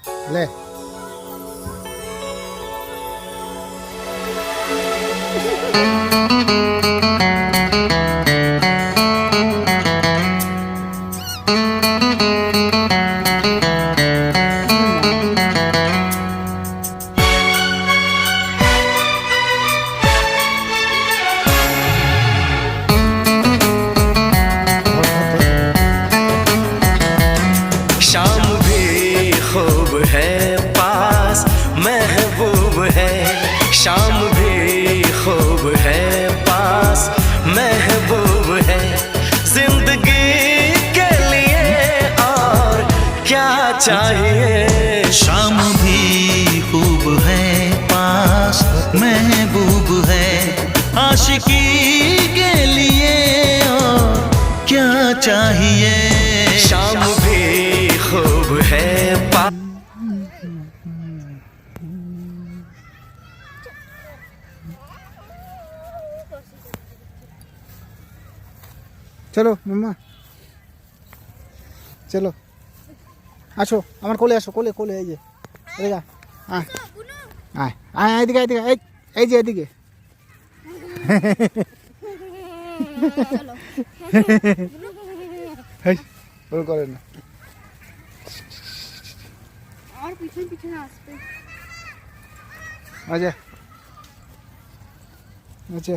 ले शाम भी खूब है पास महबूब है, शाम भी खूब है पास महबूब है, जिंदगी के लिए और क्या चाहिए। शाम भी खूब है पास महबूब है, आशिकी के लिए और क्या चाहिए। शाम भी खूब है पास। चलो मम्मा चलो আসো আমার কোলে আসো কোলে কোলে এই যে এদিকে আয় আয় আয় এদিকে এদিকে এই এই যে এদিকে এই ওর করে না আর পিছন পিছনে আসবে আচ্ছা আচ্ছা